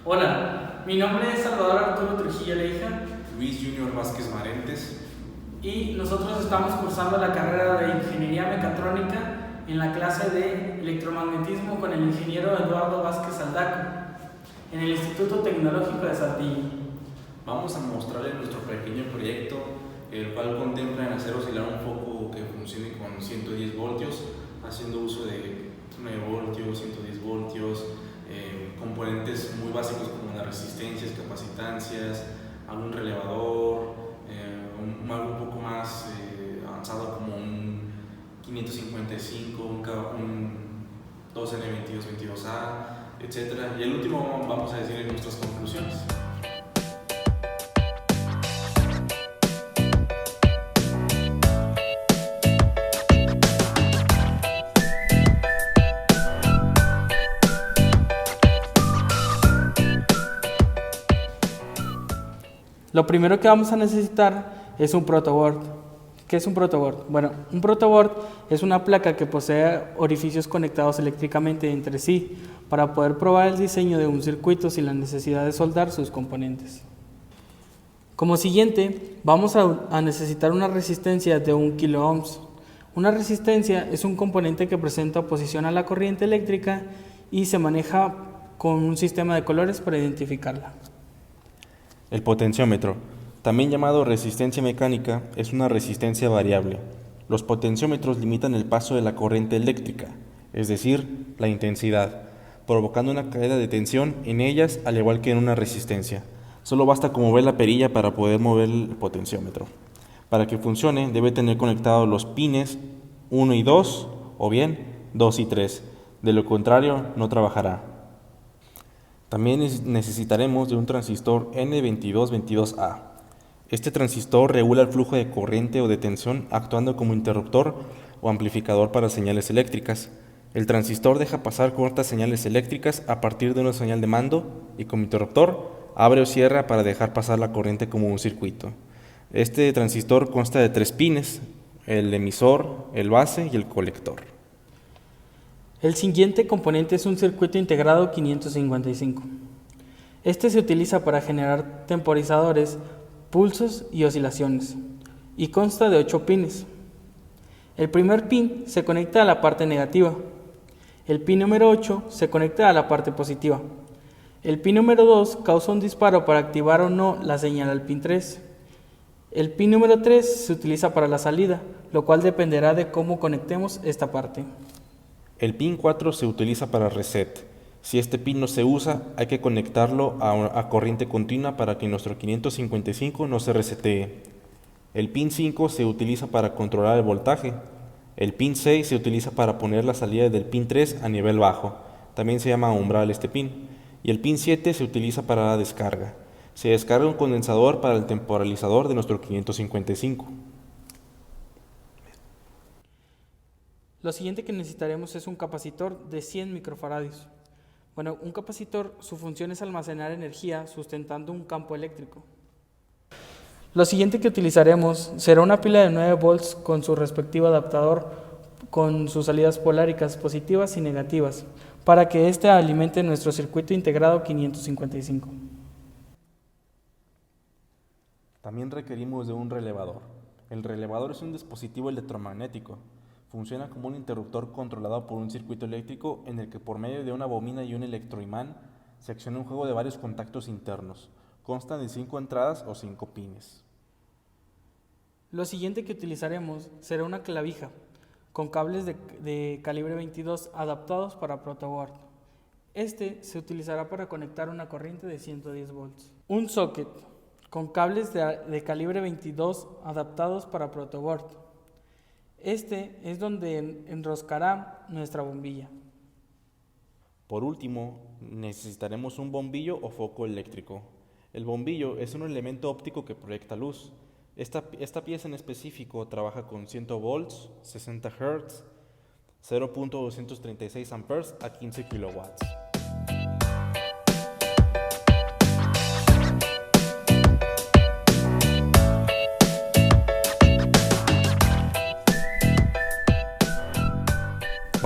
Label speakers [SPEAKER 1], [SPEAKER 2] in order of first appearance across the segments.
[SPEAKER 1] Hola, mi nombre es Salvador Arturo Trujillo Leija
[SPEAKER 2] Luis Junior Vázquez Marentes.
[SPEAKER 1] y nosotros estamos cursando la carrera de Ingeniería Mecatrónica en la clase de Electromagnetismo con el ingeniero Eduardo Vázquez Aldaco en el Instituto Tecnológico de Saltillo.
[SPEAKER 2] Vamos a mostrarles nuestro pequeño proyecto, el cual contempla en hacer oscilar un foco que funcione con 110 voltios, haciendo uso de 9 voltios, 110 voltios, componentes muy básicos como las resistencias, capacitancias, algún relevador, algo un poco más avanzado como un 555, un 2N2222A, etc. Y el último vamos a decir en nuestras conclusiones.
[SPEAKER 1] Lo primero que vamos a necesitar es un protoboard. ¿Qué es un protoboard? Bueno, un protoboard es una placa que posee orificios conectados eléctricamente entre sí para poder probar el diseño de un circuito sin la necesidad de soldar sus componentes. Como siguiente, vamos a necesitar una resistencia de 1 kilo ohms. Una resistencia es un componente que presenta oposición a la corriente eléctrica y se maneja con un sistema de colores para identificarla.
[SPEAKER 3] El potenciómetro, también llamado resistencia mecánica, es una resistencia variable. Los potenciómetros limitan el paso de la corriente eléctrica, es decir, la intensidad, provocando una caída de tensión en ellas al igual que en una resistencia. Solo basta con mover la perilla para poder mover el potenciómetro. Para que funcione debe tener conectados los pines 1 y 2 o bien 2 y 3, de lo contrario no trabajará. También necesitaremos de un transistor N2222A. Este transistor regula el flujo de corriente o de tensión actuando como interruptor o amplificador para señales eléctricas. El transistor deja pasar cortas señales eléctricas a partir de una señal de mando y como interruptor abre o cierra para dejar pasar la corriente como un circuito. Este transistor consta de 3 pines, el emisor, el base y el colector.
[SPEAKER 1] El siguiente componente es un circuito integrado 555. Este se utiliza para generar temporizadores, pulsos y oscilaciones, y consta de 8 pines. El primer pin se conecta a la parte negativa. El pin número 8 se conecta a la parte positiva. El pin número 2 causa un disparo para activar o no la señal al pin 3. El pin número 3 se utiliza para la salida, lo cual dependerá de cómo conectemos esta parte.
[SPEAKER 3] El pin 4 se utiliza para reset. Si este pin no se usa, hay que conectarlo a corriente continua para que nuestro 555 no se resetee. El pin 5 se utiliza para controlar el voltaje. El pin 6 se utiliza para poner la salida del pin 3 a nivel bajo. También se llama umbral este pin. Y el pin 7 se utiliza para la descarga. Se descarga un condensador para el temporalizador de nuestro 555.
[SPEAKER 1] Lo siguiente que necesitaremos es un capacitor de 100 microfaradios. Bueno, un capacitor, su función es almacenar energía sustentando un campo eléctrico. Lo siguiente que utilizaremos será una pila de 9 volts con su respectivo adaptador con sus salidas poláricas positivas y negativas para que éste alimente nuestro circuito integrado 555.
[SPEAKER 3] También requerimos de un relevador. El relevador es un dispositivo electromagnético. Funciona como un interruptor controlado por un circuito eléctrico en el que por medio de una bobina y un electroimán se acciona un juego de varios contactos internos. Consta de 5 entradas o 5 pines.
[SPEAKER 1] Lo siguiente que utilizaremos será una clavija con cables de calibre 22 adaptados para protoboard. Este se utilizará para conectar una corriente de 110 volts. Un socket con cables de calibre 22 adaptados para protoboard. Este es donde enroscará nuestra bombilla.
[SPEAKER 3] Por último, necesitaremos un bombillo o foco eléctrico. El bombillo es un elemento óptico que proyecta luz. Esta pieza en específico trabaja con 100 volts, 60 Hz, 0.236 amperes a 15 kilowatts.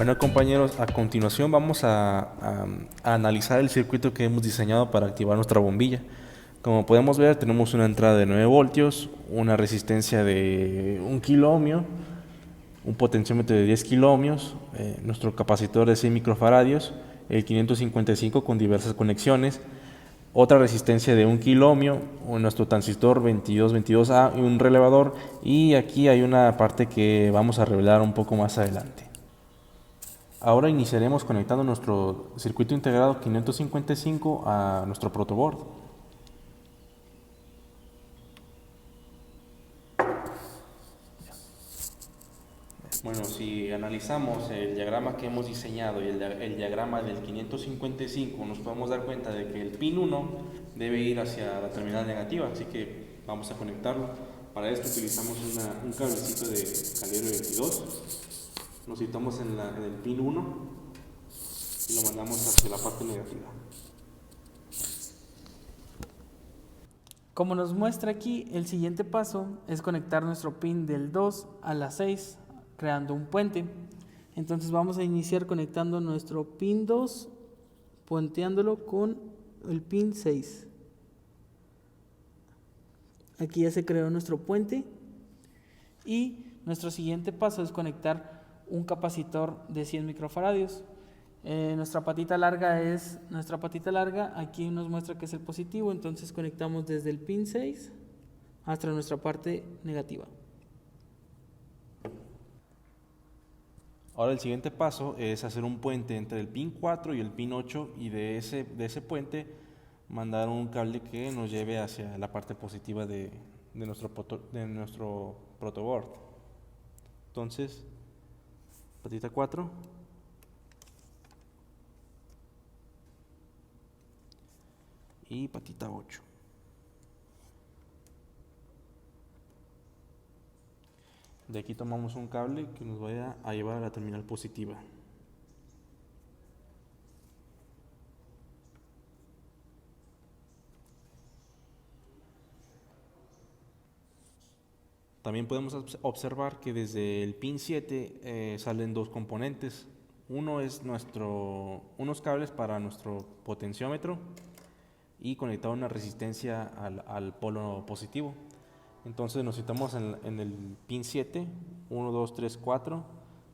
[SPEAKER 3] Bueno, compañeros, a continuación vamos a analizar el circuito que hemos diseñado para activar nuestra bombilla. Como podemos ver, tenemos una entrada de 9 voltios, una resistencia de 1 kiloohmio, un potenciómetro de 10 kiloohmios, nuestro capacitor de 6 microfaradios, el 555 con diversas conexiones, otra resistencia de 1 kiloohmio, nuestro transistor 2222A y un relevador, y aquí hay una parte que vamos a revelar un poco más adelante. Ahora iniciaremos conectando nuestro circuito integrado 555 a nuestro protoboard. Bueno, si analizamos el diagrama que hemos diseñado y el diagrama del 555, nos podemos dar cuenta de que el pin 1 debe ir hacia la terminal negativa, así que vamos a conectarlo. Para esto utilizamos un cablecito de calibre 22. Lo situamos en el pin 1 y lo mandamos hacia la parte negativa.
[SPEAKER 1] Como nos muestra aquí, el siguiente paso es conectar nuestro pin del 2 a la 6, creando un puente. Entonces vamos a iniciar conectando nuestro pin 2, puenteándolo con el pin 6. Aquí ya se creó nuestro puente y nuestro siguiente paso es conectar un capacitor de 100 microfaradios. Nuestra patita larga, aquí nos muestra que es el positivo, entonces conectamos desde el pin 6 hasta nuestra parte negativa.
[SPEAKER 3] Ahora el siguiente paso es hacer un puente entre el pin 4 y el pin 8 y de ese puente mandar un cable que nos lleve hacia la parte positiva de nuestro protoboard. Entonces, patita 4 y patita 8. De aquí tomamos un cable que nos vaya a llevar a la terminal positiva. También podemos observar que desde el pin 7 salen dos componentes. Uno es unos cables para nuestro potenciómetro y conectar una resistencia al polo positivo. Entonces nos citamos en el pin 7, 1, 2, 3, 4,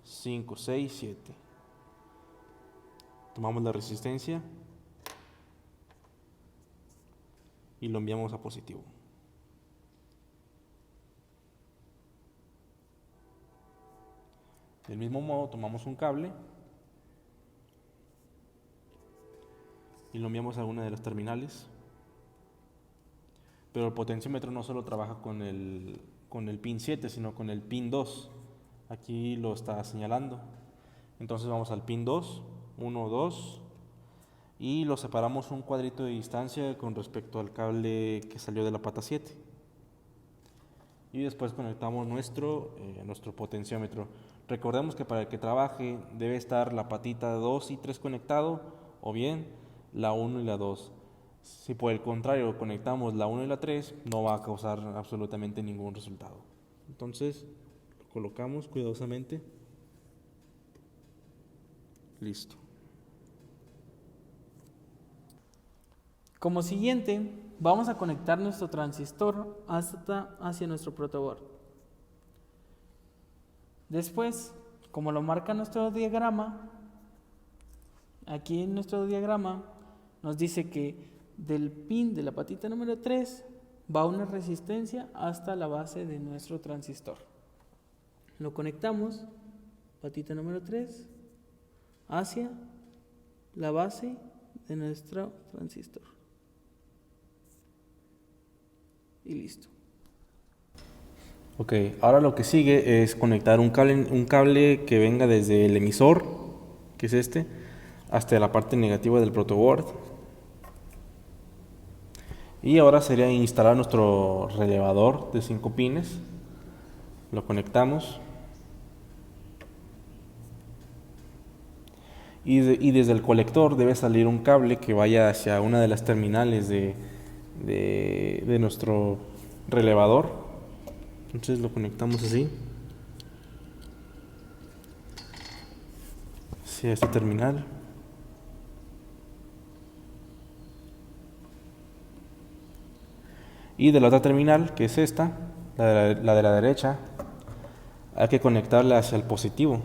[SPEAKER 3] 5, 6, 7. Tomamos la resistencia y lo enviamos a positivo. Del mismo modo tomamos un cable y lo enviamos a una de las terminales. Pero el potenciómetro no solo trabaja con el pin 7, sino con el pin 2. Aquí lo está señalando. Entonces vamos al pin 2, 1, 2, y lo separamos un cuadrito de distancia con respecto al cable que salió de la pata 7. Y después conectamos nuestro potenciómetro. Recordemos que para el que trabaje debe estar la patita 2 y 3 conectado, o bien la 1 y la 2. Si por el contrario conectamos la 1 y la 3, no va a causar absolutamente ningún resultado. Entonces lo colocamos cuidadosamente. Listo.
[SPEAKER 1] Como siguiente, vamos a conectar nuestro transistor hacia nuestro protoboard. Después, como lo marca nuestro diagrama, aquí en nuestro diagrama nos dice que del pin de la patita número 3 va una resistencia hasta la base de nuestro transistor. Lo conectamos, patita número 3, hacia la base de nuestro transistor. Y listo.
[SPEAKER 3] Ok, ahora lo que sigue es conectar un cable que venga desde el emisor, que es este, hasta la parte negativa del protoboard. Y ahora sería instalar nuestro relevador de 5 pines. Lo conectamos. Y desde el colector debe salir un cable que vaya hacia una de las terminales de nuestro relevador. Entonces lo conectamos así. hacia esta terminal. Y de la otra terminal, que es esta, la de la derecha, hay que conectarla hacia el positivo.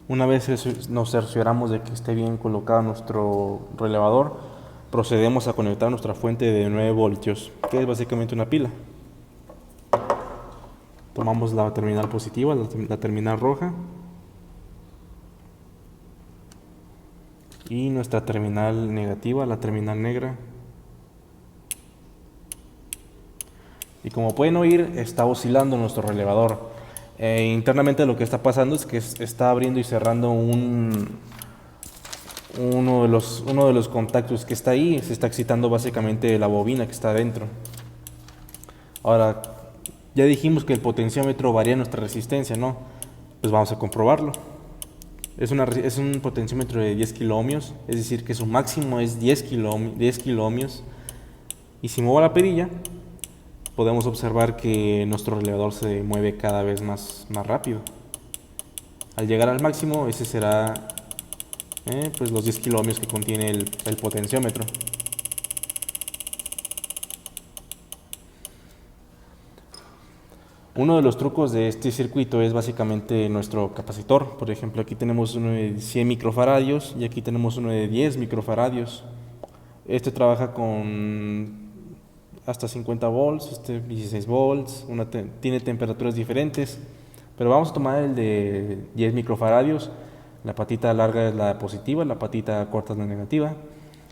[SPEAKER 3] Una vez nos cercioramos de que esté bien colocado nuestro relevador, procedemos a conectar nuestra fuente de 9 voltios, que es básicamente una pila. Tomamos la terminal positiva, la terminal roja, y nuestra terminal negativa, la terminal negra. Y como pueden oír, está oscilando nuestro relevador. Internamente lo que está pasando es que está abriendo y cerrando uno de los contactos que está ahí. Se está excitando básicamente la bobina que está adentro. Ahora, ya dijimos que el potenciómetro varía nuestra resistencia, ¿no? Pues vamos a comprobarlo. Es un potenciómetro de 10 kiloohmios, es decir que su máximo es 10 kiloohmios. Y si muevo la perilla, podemos observar que nuestro relevador se mueve cada vez más rápido. Al llegar al máximo, ese será pues los 10 kiloohmios que contiene el potenciómetro. Uno de los trucos de este circuito es básicamente nuestro capacitor. Por ejemplo, aquí tenemos uno de 100 microfaradios y aquí tenemos uno de 10 microfaradios. Este trabaja con hasta 50 volts, 16 volts, tiene temperaturas diferentes, pero vamos a tomar el de 10 microfaradios. La patita larga es la positiva, la patita corta es la negativa,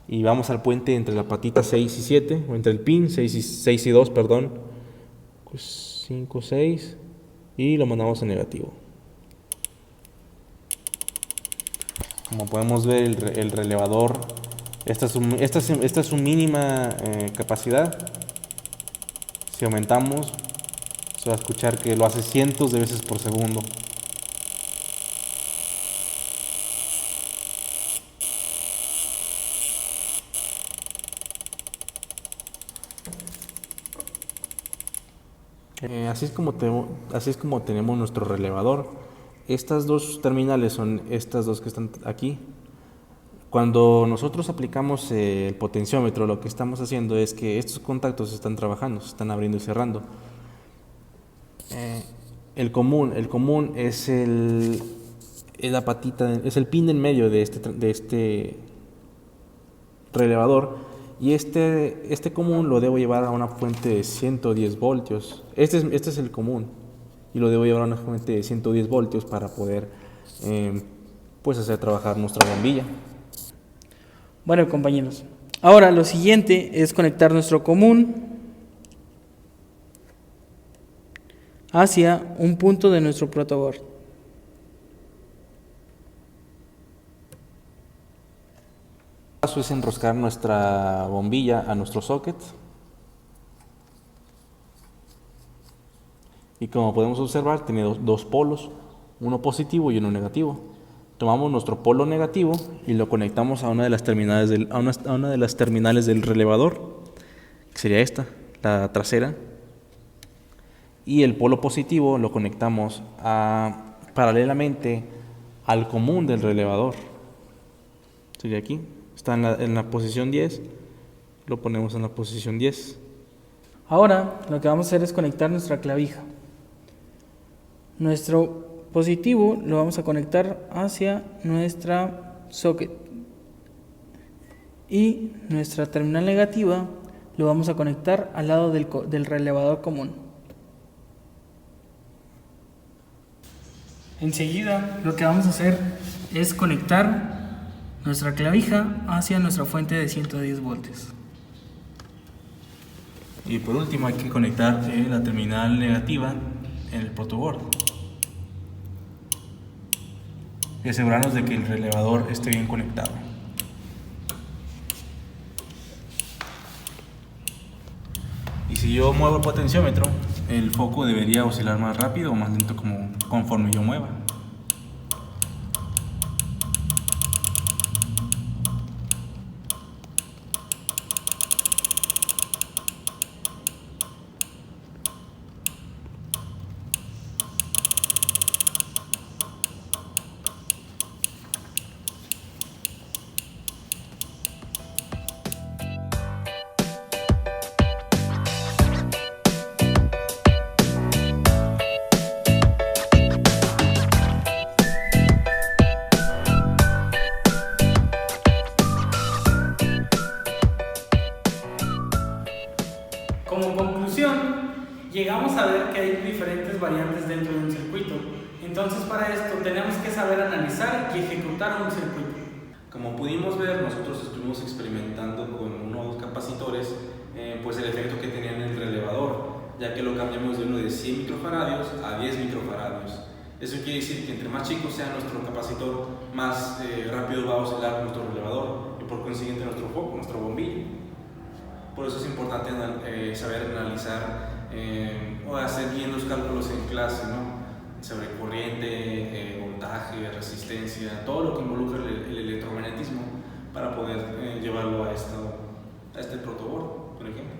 [SPEAKER 3] y vamos al puente entre la patita 6 y 7, o entre el pin 6 y 2, perdón, pues 5, 6, y lo mandamos a negativo. Como podemos ver, el relevador, esta es su mínima capacidad. Si aumentamos, se va a escuchar que lo hace cientos de veces por segundo. Así es como tenemos nuestro relevador. Estas dos terminales son estas dos que están aquí. Cuando nosotros aplicamos el potenciómetro, lo que estamos haciendo es que estos contactos están trabajando, se están abriendo y cerrando. El común es la patita, es el pin en medio de este relevador, y este común lo debo llevar a una fuente de 110 voltios. Este es el común, y lo debo llevar a una fuente de 110 voltios para poder pues hacer trabajar nuestra bombilla.
[SPEAKER 1] Bueno, compañeros, ahora lo siguiente es conectar nuestro común hacia un punto de nuestro protoboard.
[SPEAKER 3] El paso es enroscar nuestra bombilla a nuestro socket, y como podemos observar tiene dos polos, uno positivo y uno negativo. Tomamos nuestro polo negativo y lo conectamos a una de las terminales del relevador, que sería esta, la trasera, y el polo positivo lo conectamos paralelamente al común del relevador. Sería aquí, está en la posición 10, lo ponemos en la posición 10.
[SPEAKER 1] Ahora lo que vamos a hacer es conectar nuestra clavija. Nuestro positivo lo vamos a conectar hacia nuestra socket, y nuestra terminal negativa lo vamos a conectar al lado del relevador común. Enseguida lo que vamos a hacer es conectar nuestra clavija hacia nuestra fuente de 110 voltios.
[SPEAKER 3] Y por último hay que conectar la terminal negativa en el protoboard y asegurarnos de que el relevador esté bien conectado. Y si yo muevo el potenciómetro, el foco debería oscilar más rápido o más lento conforme yo mueva.
[SPEAKER 1] llegamos a ver que hay diferentes variantes dentro de un circuito. Entonces, para esto tenemos que saber analizar y ejecutar un circuito.
[SPEAKER 2] Como pudimos ver, nosotros estuvimos experimentando con unos capacitores, pues el efecto que tenían en el relevador, ya que lo cambiamos de uno de 100 microfaradios a 10 microfaradios. Eso quiere decir que entre más chico sea nuestro capacitor, más rápido va a oscilar nuestro relevador y por consiguiente nuestro foco, nuestro bombillo. Por eso es importante saber analizar o hacer bien los cálculos en clase, ¿no? Sobre corriente, voltaje, resistencia, todo lo que involucra el electromagnetismo para poder llevarlo a este protoboard, por ejemplo.